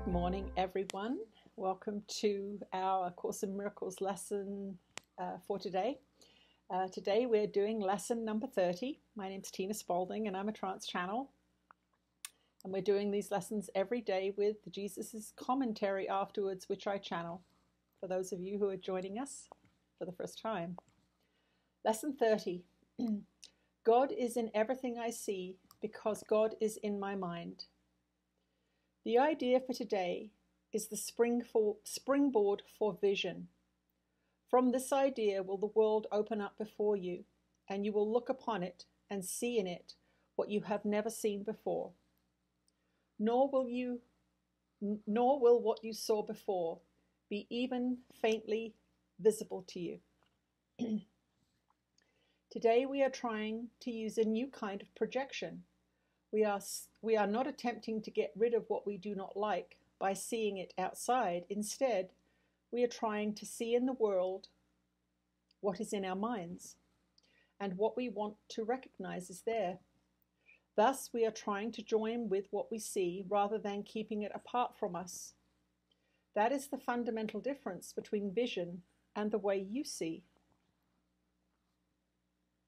Good morning, everyone. Welcome to our Course in Miracles lesson for today. Today we're doing lesson number 30. My name's Tina Spalding and I'm a trance channel. And we're doing these lessons every day with Jesus's commentary afterwards, which I channel for those of you who are joining us for the first time. Lesson 30. God is in everything I see because God is in my mind. The idea for today is the springboard for vision. From this idea will the world open up before you, and you will look upon it and see in it what you have never seen before. Nor will what you saw before be even faintly visible to you. Today we are trying to use a new kind of projection. We are not attempting to get rid of what we do not like by seeing it outside. Instead, we are trying to see in the world what is in our minds and what we want to recognize is there. Thus, we are trying to join with what we see rather than keeping it apart from us. That is the fundamental difference between vision and the way you see.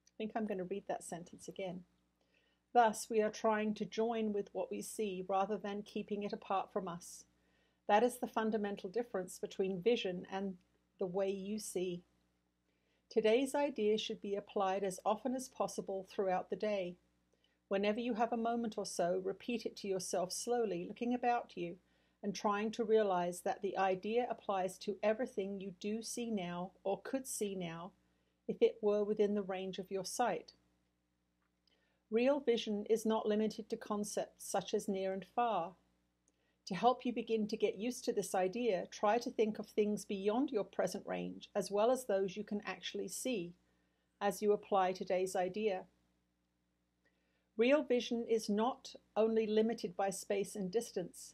I think I'm going to read that sentence again. Thus, we are trying to join with what we see rather than keeping it apart from us. That is the fundamental difference between vision and the way you see. Today's idea should be applied as often as possible throughout the day. Whenever you have a moment or so, repeat it to yourself slowly, looking about you and trying to realize that the idea applies to everything you do see now or could see now if it were within the range of your sight. Real vision is not limited to concepts such as near and far. To help you begin to get used to this idea, try to think of things beyond your present range as well as those you can actually see as you apply today's idea. Real vision is not only limited by space and distance.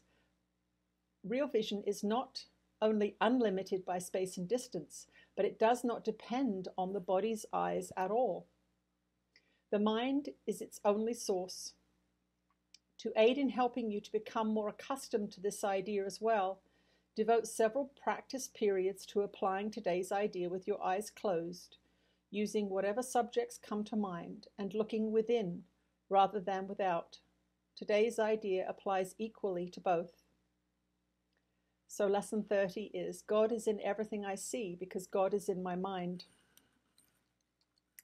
Real vision is not only unlimited by space and distance, but it does not depend on the body's eyes at all. The mind is its only source. To aid in helping you to become more accustomed to this idea as well, devote several practice periods to applying today's idea with your eyes closed, using whatever subjects come to mind and looking within rather than without. Today's idea applies equally to both. So lesson 30 is, God is in everything I see because God is in my mind.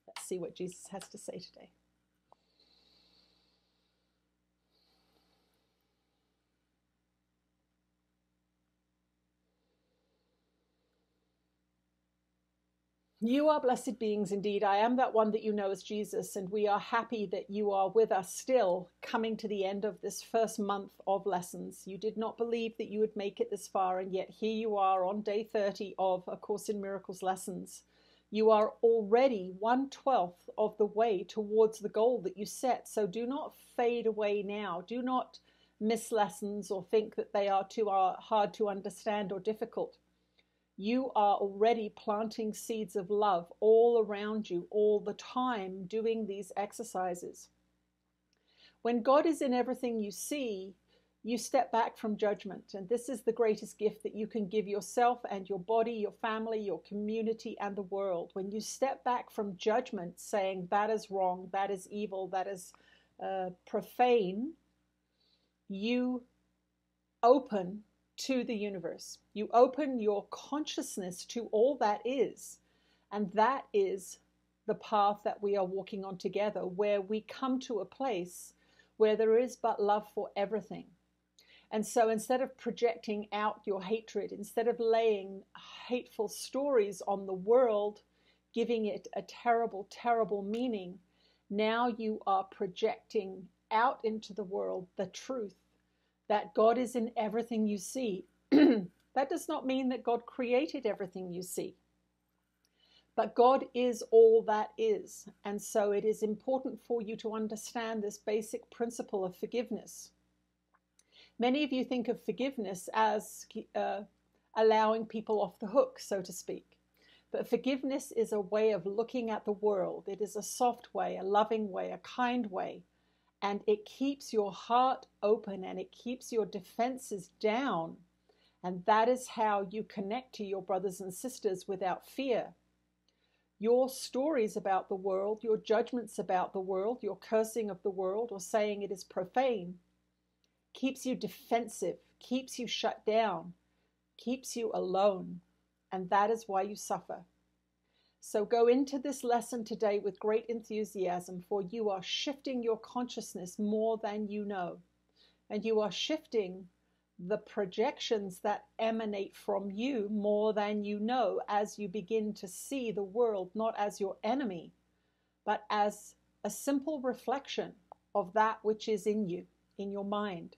Let's see what Jesus has to say today. You are blessed beings indeed. I am that one that you know as Jesus, and we are happy that you are with us still, coming to the end of this first month of lessons. You did not believe that you would make it this far, and yet here you are on day 30 of A Course in Miracles lessons. You are already 1/12 of the way towards the goal that you set. So do not fade away now. Do not miss lessons or think that they are too hard to understand or difficult. You are already planting seeds of love all around you all the time doing these exercises. When God is in everything you see, you step back from judgment, and this is the greatest gift that you can give yourself and your body, your family, your community, and the world. When you step back from judgment, saying that is wrong, that is evil, that is profane, you open to the universe. You open your consciousness to all that is, and that is the path that we are walking on together, where we come to a place where there is but love for everything. And so instead of projecting out your hatred, instead of laying hateful stories on the world, giving it a terrible, terrible meaning, now you are projecting out into the world the truth that God is in everything you see. That does not mean that God created everything you see. But God is all that is. And so it is important for you to understand this basic principle of forgiveness. Many of you think of forgiveness as allowing people off the hook, so to speak. But forgiveness is a way of looking at the world. It is a soft way, a loving way, a kind way. And it keeps your heart open and it keeps your defenses down. And that is how you connect to your brothers and sisters without fear. Your stories about the world, your judgments about the world, your cursing of the world or saying it is profane, keeps you defensive, keeps you shut down, keeps you alone. And that is why you suffer. So go into this lesson today with great enthusiasm, for you are shifting your consciousness more than you know. And you are shifting the projections that emanate from you more than you know, as you begin to see the world not as your enemy, but as a simple reflection of that which is in you, in your mind.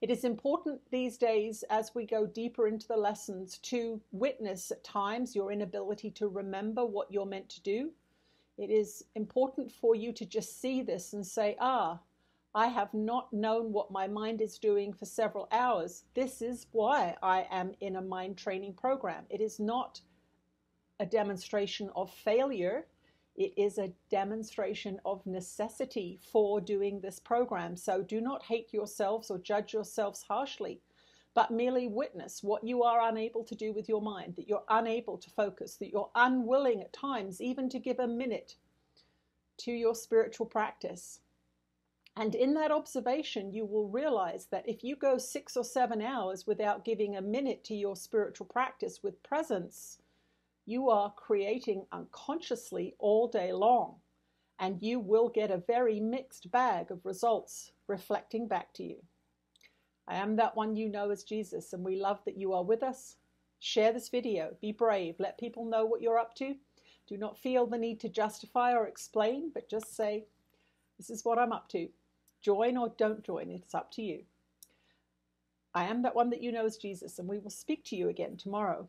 It is important these days, as we go deeper into the lessons, to witness at times your inability to remember what you're meant to do. It is important for you to just see this and say, I have not known what my mind is doing for several hours. This is why I am in a mind training program. It is not a demonstration of failure. It is a demonstration of necessity for doing this program. So do not hate yourselves or judge yourselves harshly, but merely witness what you are unable to do with your mind, that you're unable to focus, that you're unwilling at times even to give a minute to your spiritual practice. And in that observation, you will realize that if you go 6 or 7 hours without giving a minute to your spiritual practice with presence, you are creating unconsciously all day long, and you will get a very mixed bag of results reflecting back to you. I am that one you know as Jesus, and we love that you are with us. Share this video. Be brave. Let people know what you're up to. Do not feel the need to justify or explain, but just say, this is what I'm up to. Join or don't join. It's up to you. I am that one that you know as Jesus, and we will speak to you again tomorrow.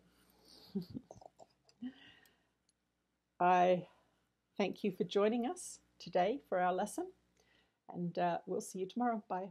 I thank you for joining us today for our lesson, and we'll see you tomorrow. Bye.